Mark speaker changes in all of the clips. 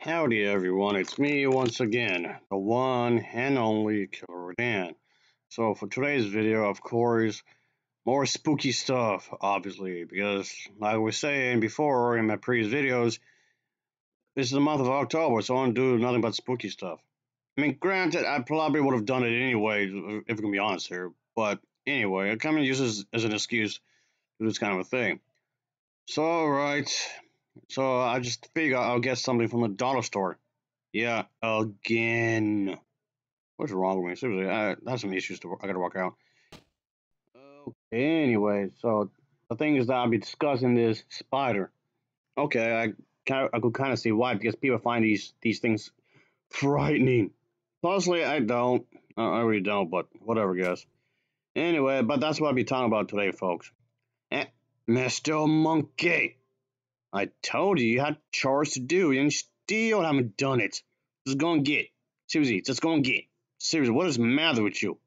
Speaker 1: Howdy everyone, it's me once again, the one and only Killer Dan. So for today's video, of course, more spooky stuff, obviously, because like I was saying before in my previous videos, this is the month of October, so I want to do nothing but spooky stuff. I mean, granted, I probably would have done it anyway, if we can be honest here, but anyway, I kind of use this as an excuse to do this kind of a thing. So, alright, so I just figure I'll get something from the dollar store. Yeah, again. What's wrong with me? Seriously, I have some issues I gotta work out. Okay, anyway, so the thing is that I'll be discussing this spider. Okay, I could kind of see why because people find these things frightening. Personally, I don't. I really don't, but whatever, guys. Anyway, but that's what I'll be talking about today, folks. Eh, Mr. Monkey, I told you you had chores to do, and you still haven't done it. Just go and get. Seriously, just go and get. Seriously, what is the matter with you?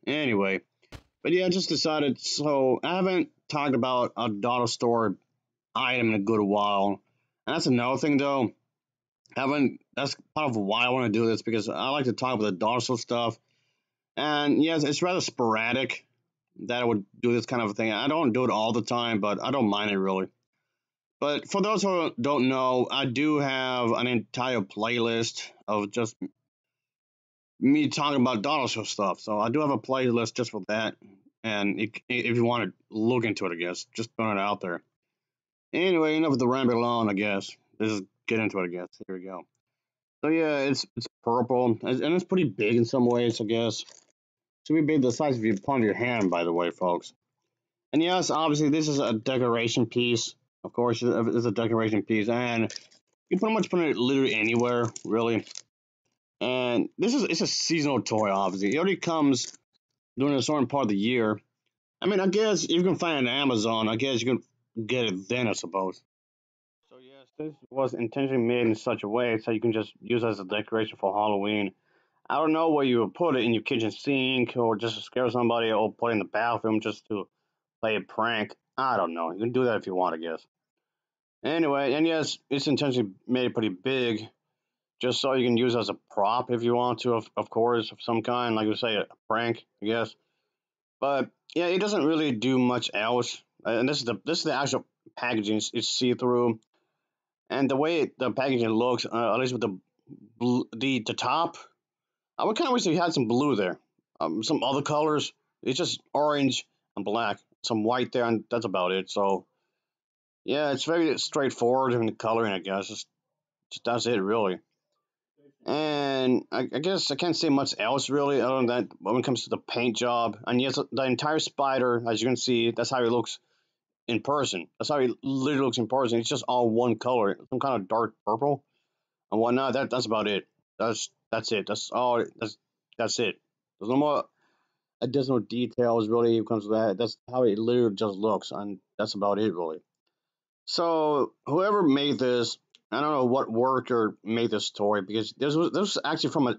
Speaker 1: Anyway. But yeah, I just decided, so I haven't talked about a dollar store item in a good while. And that's another thing though. That's part of why I want to do this because I like to talk about the dollar store stuff. And yes, it's rather sporadic that I would do this kind of thing. I don't do it all the time, but I don't mind it really. But for those who don't know, I do have an entire playlist of just me talking about dollar store stuff. So I do have a playlist just for that. And if you want to look into it, I guess, just throwing it out there. Anyway, enough of the ramble on, I guess. Let's just get into it, I guess. Here we go. So yeah, it's purple, and it's pretty big in some ways, I guess. It's pretty big, the size of your palm of your hand, by the way, folks. And yes, obviously, this is a decoration piece. Of course, it's a decoration piece, and you can pretty much put it literally anywhere, really. And it's a seasonal toy, obviously. It already comes during a certain part of the year. I mean, I guess if you can find it on Amazon, I guess you can get it then, I suppose. So yes, this was intentionally made in such a way so you can just use it as a decoration for Halloween. I don't know where you would put it in your kitchen sink or just to scare somebody or put it in the bathroom just to play a prank. I don't know. You can do that if you want, I guess. Anyway, and yes, it's intentionally made pretty big just so you can use it as a prop if you want to, of course, of some kind, like you say, a prank, I guess. But yeah, it doesn't really do much else. And this is the actual packaging. It's see through, and the way the packaging looks, at least with the top, I would kind of wish they had some blue there. Some other colors. It's just orange and black. Some white there, and that's about it. So yeah, it's very straightforward in the coloring, I guess. Just that's it, really. And I guess I can't say much else really other than that when it comes to the paint job. And yes, the entire spider, as you can see, that's how it looks in person. That's how it literally looks in person. It's just all one color, some kind of dark purple and whatnot. That's about it. That's it. That's all. That's it. There's no more additional details really when it comes to that. That's how it literally just looks, and that's about it really. So whoever made this, I don't know what worker made this toy because this was actually from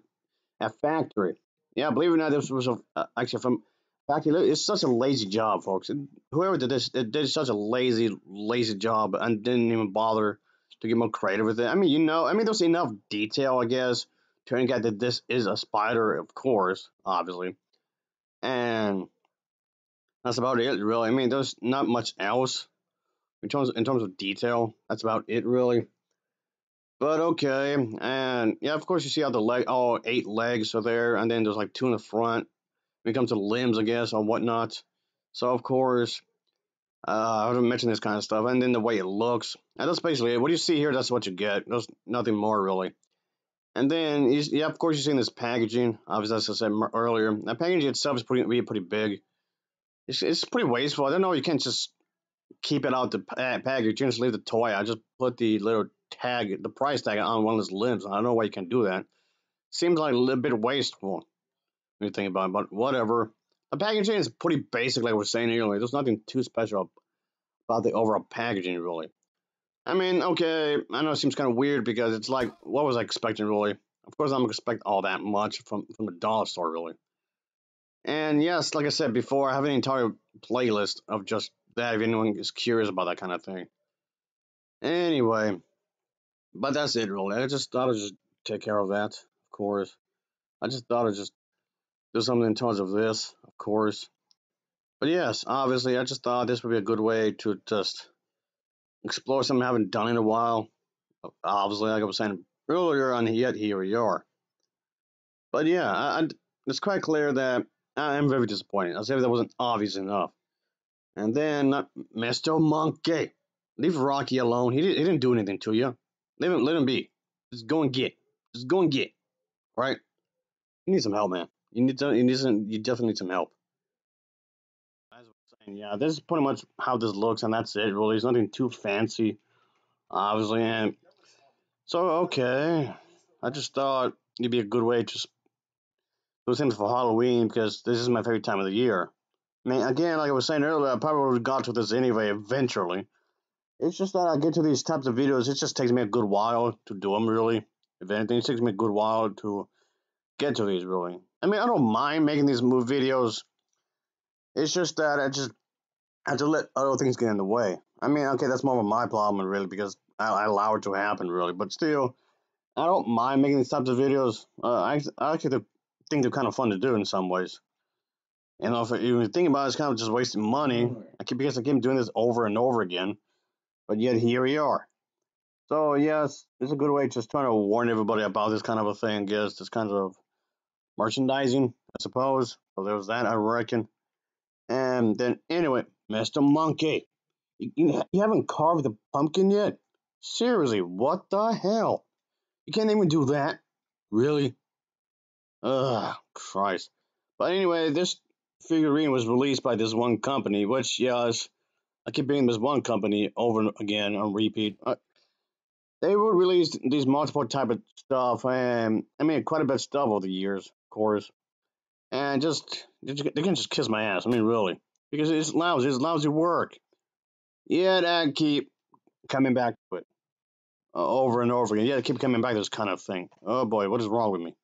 Speaker 1: a factory. Yeah, believe it or not, this was actually from factory. It's such a lazy job, folks. And whoever did this, it did such a lazy job and didn't even bother to get more creative with it. I mean, there's enough detail, I guess, to indicate that this is a spider, of course, obviously. And that's about it, really. I mean, there's not much else in terms of detail. That's about it, really. But okay, and yeah, of course you see how all 8 legs are there, and then there's like 2 in the front. When it comes to the limbs, I guess, or whatnot. So of course, I would mention this kind of stuff, and then the way it looks, and that's basically it. What you see here, that's what you get. There's nothing more really. And then, yeah, of course, you're seeing this packaging. Obviously, as I said earlier, the packaging itself is pretty big. It's pretty wasteful. I don't know. You can't just keep it out the package. You can just leave the toy. I just put the little tag, the price tag on one of those limbs. I don't know why you can do that. Seems like a little bit wasteful when you think about it, but whatever. The packaging is pretty basic, like I was saying earlier. There's nothing too special about the overall packaging, really. I mean, okay, I know it seems kind of weird because it's like, what was I expecting, really? Of course, I'm expect all that much from the dollar store, really. And yes, like I said before, I have an entire playlist of just that if anyone is curious about that kind of thing. Anyway, But that's it, really. I just thought I'd just take care of that, of course. I just thought I'd just do something in terms of this, of course. But yes, obviously, I just thought this would be a good way to just explore something I haven't done in a while. Obviously, like I was saying earlier, and yet here we are. But yeah, it's quite clear that I am very disappointed. As if that wasn't obvious enough. And then Mr. Monkey, leave Rocky alone. He didn't do anything to you. Let him be. Just go and get. Just go and get. Right? You need some help, man. You definitely need some help. As I was saying, yeah, this is pretty much how this looks, and that's it. Really, it's nothing too fancy, obviously. And so, okay, I just thought it'd be a good way to do things for Halloween because this is my favorite time of the year. I mean, again, like I was saying earlier, I probably would have got to this anyway eventually. It's just that I get to these types of videos, it just takes me a good while to do them, really. If anything, it takes me a good while to get to these, really. I mean, I don't mind making these videos. It's just that I have to let other things get in the way. I mean, okay, that's more of my problem, really, because I allow it to happen, really. But still, I don't mind making these types of videos. I actually think they're kind of fun to do in some ways. You know, if you think about it, it's kind of just wasting money. Because I keep doing this over and over again. But yet here we are. So yes, it's a good way just trying to warn everybody about this kind of a thing. Yes, this kind of merchandising, I suppose. So there's that, I reckon. And then anyway, Mr. Monkey, you haven't carved the pumpkin yet? Seriously, what the hell? You can't even do that? Really? Ugh, Christ. But anyway, this figurine was released by this one company, which, yes, I keep being this one company over and again on repeat. They would release these multiple type of stuff, and I mean, quite a bit of stuff over the years, of course. And just, they can just kiss my ass. I mean, really. Because it's lousy work. Yet I keep coming back to it over and over again. Yeah, I keep coming back to this kind of thing. Oh boy, what is wrong with me?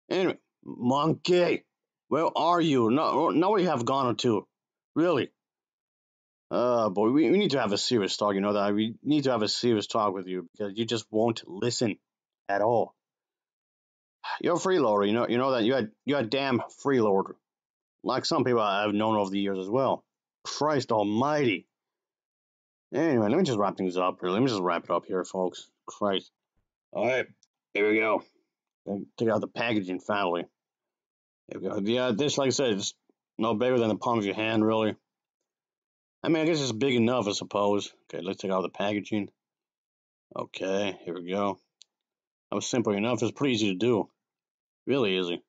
Speaker 1: Anyway, Monkey, where are you? No, now we have gone or two. Really? Boy, we need to have a serious talk. You know that we need to have a serious talk with you because you just won't listen at all. You're a freeloader. You know that you're a damn freeloader. Like some people I've known over the years as well. Christ Almighty. Anyway, let me just wrap things up here. Let me just wrap it up here, folks. Christ. All right, here we go. Take out the packaging finally. Here we go. Yeah, this, like I said, it's no bigger than the palm of your hand, really. I mean, I guess it's big enough, I suppose. Okay, let's take out the packaging. Okay, here we go. That was simple enough. It's pretty easy to do. Really easy.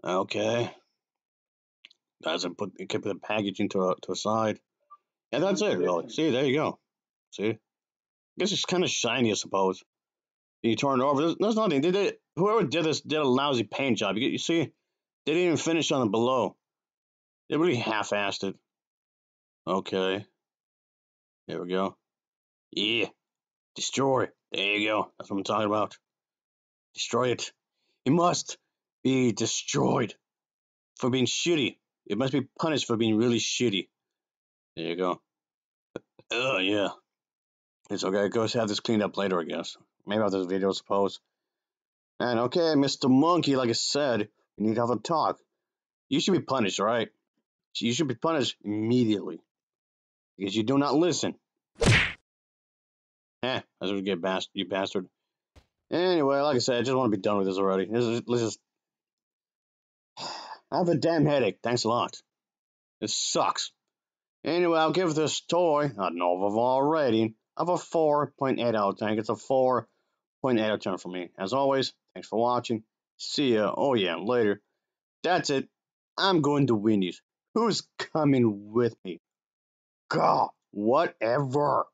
Speaker 1: Okay. Guys, I keep the packaging to a side. And that's it, really. See, there you go. See? I guess it's kind of shiny, I suppose. You turn it over. There's nothing. Whoever did this did a lousy paint job. You see? They didn't even finish on it below. They really half-assed it. Okay. There we go. Yeah. Destroy. There you go. That's what I'm talking about. Destroy it. It must be destroyed for being shitty. It must be punished for being really shitty. There you go. Oh, yeah. It's okay. Go have this cleaned up later, I guess. Maybe after this video, I suppose. And okay, Mr. Monkey, like I said, we need to have a talk. You should be punished, right? You should be punished immediately. Because you do not listen. That's what you get, you bastard. Anyway, like I said, I just want to be done with this already. Let's just... I have a damn headache. Thanks a lot. It sucks. Anyway, I'll give this toy an overall rating of a 4.8 out of 10. It's a 4.8 out of 10 for me. As always, thanks for watching. See ya. Oh yeah, later. That's it. I'm going to Wendy's. Who's coming with me? God, whatever.